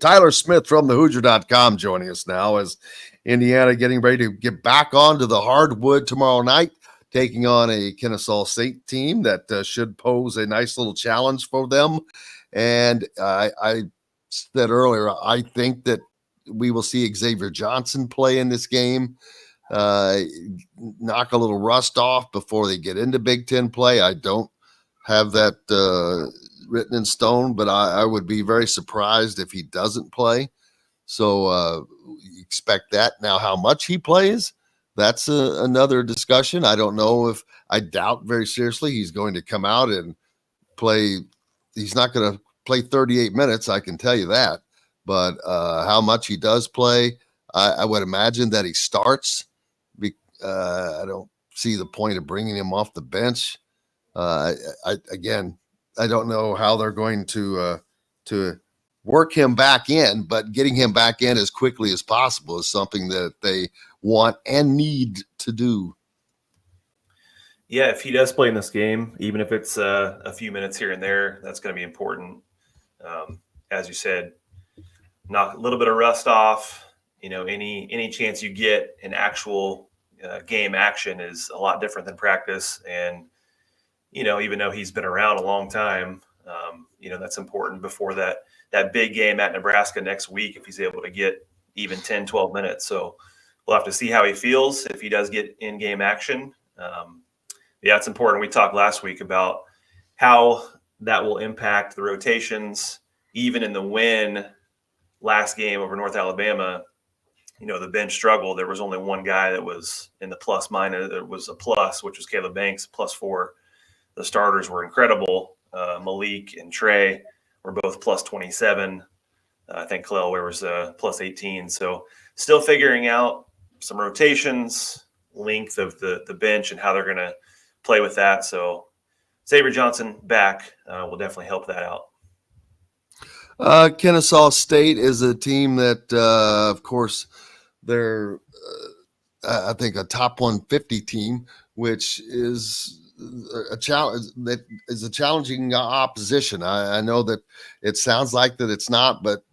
Tyler Smith from the Hoosier.com joining us now as Indiana getting ready to get back onto the hardwood tomorrow night, taking on a Kennesaw State team that should pose a nice little challenge for them. And I said earlier, I think that we will see Xavier Johnson play in this game, uh, knock a little rust off before they get into Big Ten play. I don't have that written in stone, but I would be very surprised if he doesn't play. So expect that. Now, how much he plays, that's another discussion. I don't know if I doubt very seriously he's going to come out and play. He's not going to play 38 minutes. I can tell you that. But how much he does play, I would imagine that he starts. I don't see the point of bringing him off the bench. Again, I don't know how they're going to work him back in, but getting him back in as quickly as possible is something that they want and need to do. Yeah, if he does play in this game, even if it's a few minutes here and there, that's going to be important. As you said, knock a little bit of rust off. Any chance you get in actual game action is a lot different than practice. And even though he's been around a long time, that's important before that big game at Nebraska next week, if he's able to get even 10, 12 minutes. So we'll have to see how he feels if he does get in-game action. Yeah, it's important. We talked last week about how that will impact the rotations, even in the win last game over North Alabama. The bench struggled. There was only one guy that was in the plus minus. It was a plus, which was Caleb Banks, +4. The starters were incredible. Malik and Trey were both +27. I think Khalil Ware was +18. So still figuring out some rotations, length of the bench, and how they're going to play with that. So Xavier Johnson back will definitely help that out. Kennesaw State is a team that, of course, they're, I think, a top 150 team, which is a challenge that is a challenging opposition. I know that it sounds like that it's not, but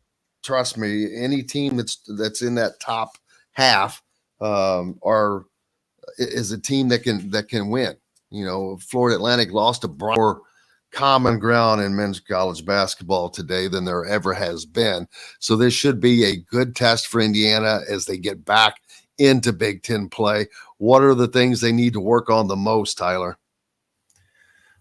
trust me, any team that's in that top half is a team that can win. Florida Atlantic lost to more common ground in men's college basketball today than there ever has been. So this should be a good test for Indiana as they get back into Big Ten play. What are the things they need to work on the most, Tyler?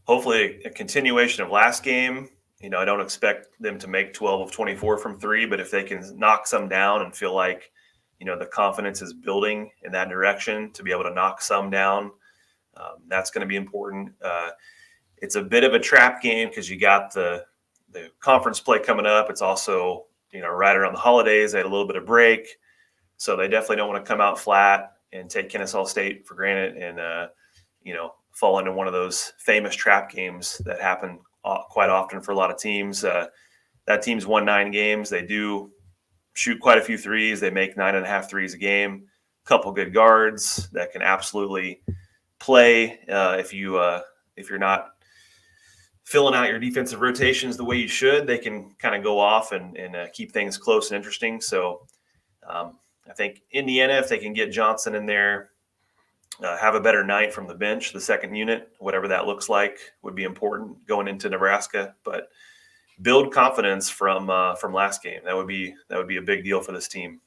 Hopefully a continuation of last game. I don't expect them to make 12 of 24 from three, but if they can knock some down and feel like, the confidence is building in that direction to be able to knock some down, that's going to be important. It's a bit of a trap game because you got the conference play coming up. It's also, right around the holidays. They had a little bit of break. So they definitely don't want to come out flat and take Kennesaw State for granted and, fall into one of those famous trap games that happen quite often for a lot of teams. That team's won 9 games. They do shoot quite a few threes. They make 9.5 threes a game. A couple good guards that can absolutely play if you're not filling out your defensive rotations the way you should. They can kind of go off and keep things close and interesting. So I think Indiana, if they can get Johnson in there, have a better night from the bench, the second unit, whatever that looks like, would be important going into Nebraska. But build confidence from last game. That would be a big deal for this team.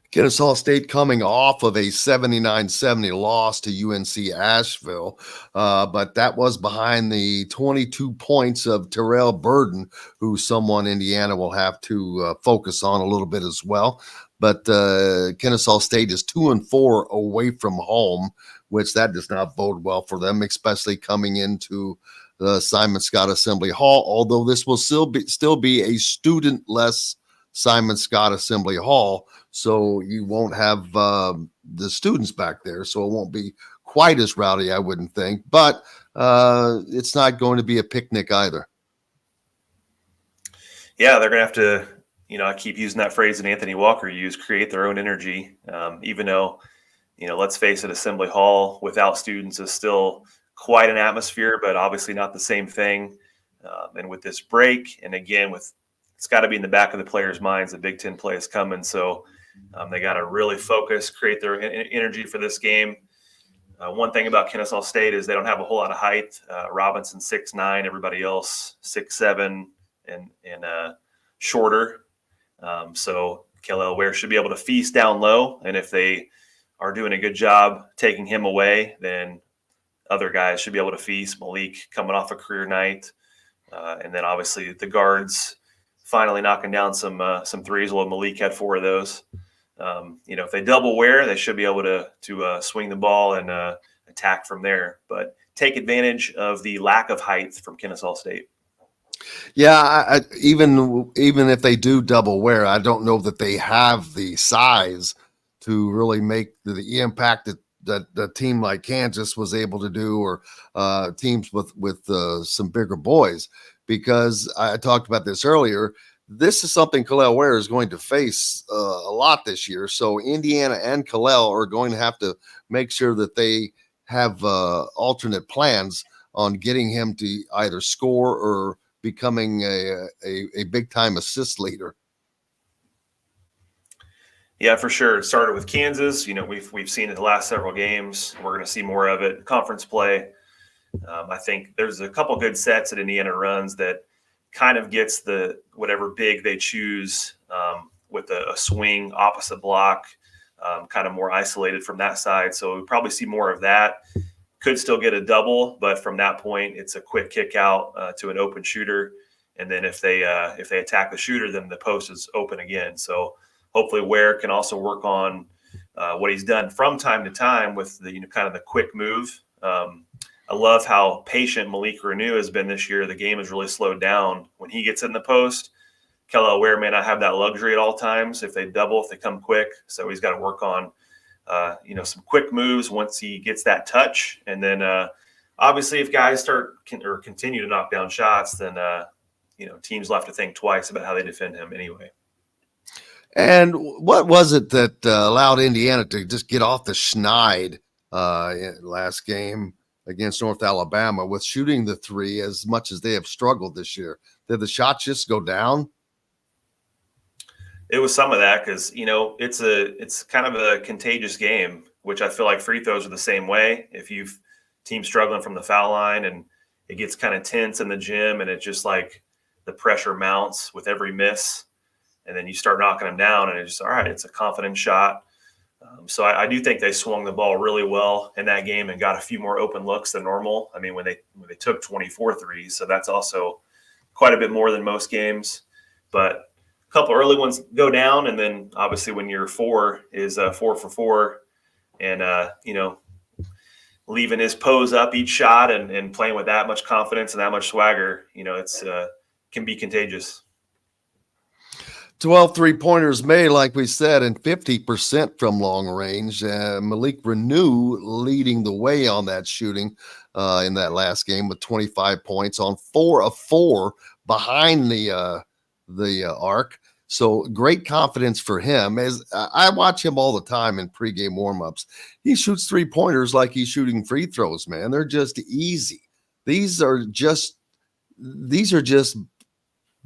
Kennesaw State coming off of a 79-70 loss to UNC Asheville, but that was behind the 22 points of Terrell Burden, who someone Indiana will have to focus on a little bit as well. But Kennesaw State is 2-4 away from home, which that does not bode well for them, especially coming into the Simon Scott Assembly Hall, although this will still be a student-less Simon Scott Assembly Hall, so you won't have the students back there, so it won't be quite as rowdy, I wouldn't think, but it's not going to be a picnic either. Yeah, they're going to have to, I keep using that phrase that Anthony Walker used, create their own energy, even though, let's face it, Assembly Hall without students is still quite an atmosphere, but obviously not the same thing. And with this break, and again, with it's got to be in the back of the players' minds that Big Ten play is coming. So they got to really focus, create their energy for this game. One thing about Kennesaw State is they don't have a whole lot of height. Robinson 6'9", everybody else 6'7", and shorter. So Kel'el Ware should be able to feast down low, and if they are doing a good job taking him away, then other guys should be able to feast. Malik coming off a career night, and then obviously the guards finally knocking down some threes. Well, Malik had 4 of those. If they double Ware, they should be able to swing the ball and attack from there, but take advantage of the lack of height from Kennesaw State. Yeah, even if they do double Ware, I don't know that they have the size to really make the impact that a team like Kansas was able to do, or teams with some bigger boys. Because I talked about this earlier, this is something Kel'el Ware is going to face a lot this year. So Indiana and Kel'el are going to have to make sure that they have alternate plans on getting him to either score or becoming a big time assist leader. Yeah, for sure. It started with Kansas. We've seen it the last several games. We're going to see more of it. Conference play. I think there's a couple good sets that Indiana runs that kind of gets the whatever big they choose with a swing opposite block, kind of more isolated from that side. So we'll probably see more of that. Could still get a double, but from that point, it's a quick kick out to an open shooter. And then if they attack the shooter, then the post is open again. So hopefully Ware can also work on what he's done from time to time with the kind of the quick move. I love how patient Malik Renew has been this year. The game has really slowed down. When he gets in the post, Kel'el Ware may not have that luxury at all times. If they double, if they come quick, so he's got to work on some quick moves once he gets that touch. And then obviously if guys continue to knock down shots, then teams will have to think twice about how they defend him anyway. And what was it that allowed Indiana to just get off the schneid last game against North Alabama with shooting the 3 as much as they have struggled this year? Did the shots just go down? It was some of that because, it's kind of a contagious game, which I feel like free throws are the same way. If you've team struggling from the foul line and it gets kind of tense in the gym and it's just like the pressure mounts with every miss, and then you start knocking them down and it's just, all right, it's a confident shot. So I do think they swung the ball really well in that game and got a few more open looks than normal. I mean, when they took 24 threes, so that's also quite a bit more than most games. But a couple early ones go down, and then obviously when your 4 is 4 for 4, and leaving his pose up each shot and playing with that much confidence and that much swagger, it's can be contagious. 12 3-pointers made, like we said, and 50% from long range. Malik Renew leading the way on that shooting in that last game with 25 points on 4 of 4 behind the arc. So great confidence for him. As I watch him all the time in pregame warmups, he shoots 3-pointers like he's shooting free throws, man. They're just easy. These are just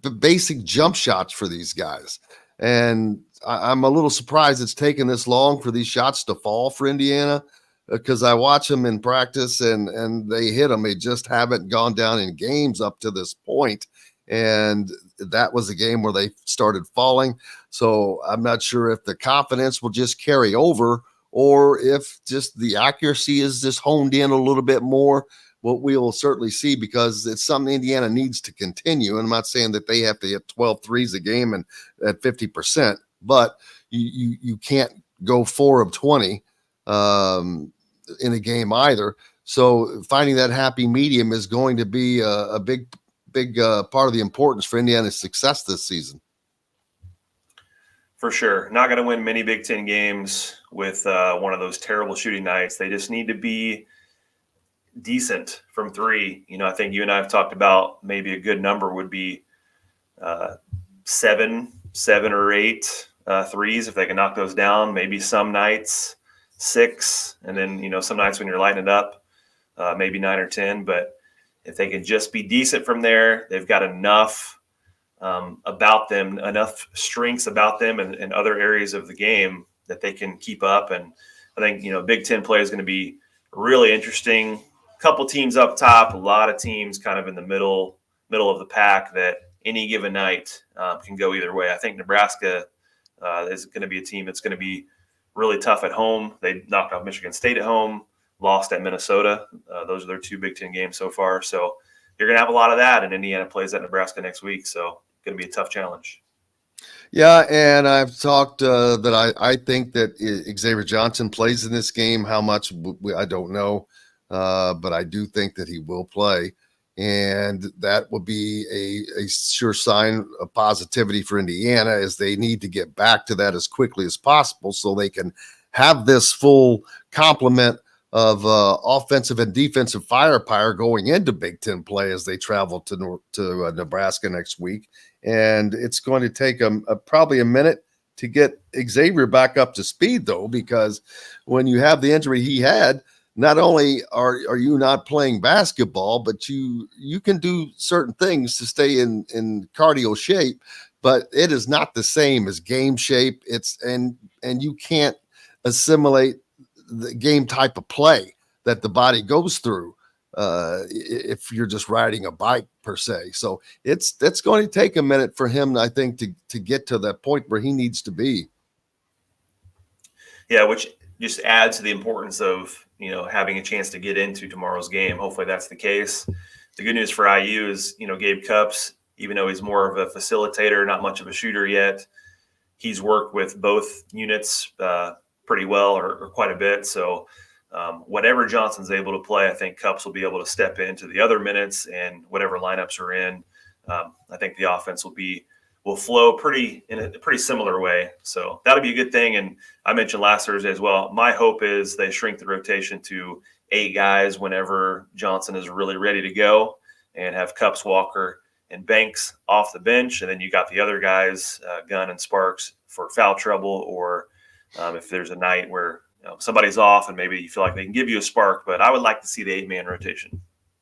the basic jump shots for these guys. And I'm a little surprised it's taken this long for these shots to fall for Indiana, because I watch them in practice and they hit them. They just haven't gone down in games up to this point. And that was a game where they started falling. So I'm not sure if the confidence will just carry over or if just the accuracy is just honed in a little bit more. What we will certainly see, because it's something Indiana needs to continue. And I'm not saying that they have to hit 12 threes a game and at 50%, but you can't go 4 of 20 in a game either. So finding that happy medium is going to be a big part of the importance for Indiana's success this season. For sure. Not going to win many Big Ten games with one of those terrible shooting nights. They just need to be decent from 3. I think you and I have talked about maybe a good number would be 7 or 8 threes if they can knock those down. Maybe some nights 6, and then some nights when you're lighting it up, maybe 9 or 10. But if they can just be decent from there, they've got enough about them, enough strengths about them and other areas of the game that they can keep up. And I think, Big Ten play is going to be really interesting. Couple teams up top, a lot of teams kind of in the middle of the pack that any given night can go either way. I think Nebraska is going to be a team that's going to be really tough at home. They knocked off Michigan State at home, lost at Minnesota. Those are their 2 Big Ten games so far. So you're going to have a lot of that, and Indiana plays at Nebraska next week. So going to be a tough challenge. Yeah, and I've talked that I think that Xavier Johnson plays in this game. How much I don't know, but I do think that he will play, and that will be a sure sign of positivity for Indiana, as they need to get back to that as quickly as possible so they can have this full complement of offensive and defensive firepower going into Big Ten play as they travel to Nebraska next week. And it's going to take probably a minute to get Xavier back up to speed, though, because when you have the injury he had, not only are you not playing basketball, but you can do certain things to stay in cardio shape, but it is not the same as game shape. And you can't assimilate the game type of play that the body goes through if you're just riding a bike per se. So that's going to take a minute for him, I think, to get to that point where he needs to be. Yeah, which just adds to the importance of, having a chance to get into tomorrow's game. Hopefully that's the case. The good news for IU is, Gabe Cupps, even though he's more of a facilitator, not much of a shooter yet, he's worked with both units pretty well or quite a bit. So whatever Johnson's able to play, I think Cupps will be able to step into the other minutes, and whatever lineups are in, I think the offense will flow in a pretty similar way. So that'll be a good thing. And I mentioned last Thursday as well, my hope is they shrink the rotation to 8 guys whenever Johnson is really ready to go, and have Cupps, Walker, and Banks off the bench. And then you got the other guys, Gunn and Sparks, for foul trouble, or if there's a night where somebody's off and maybe you feel like they can give you a spark. But I would like to see the 8-man rotation.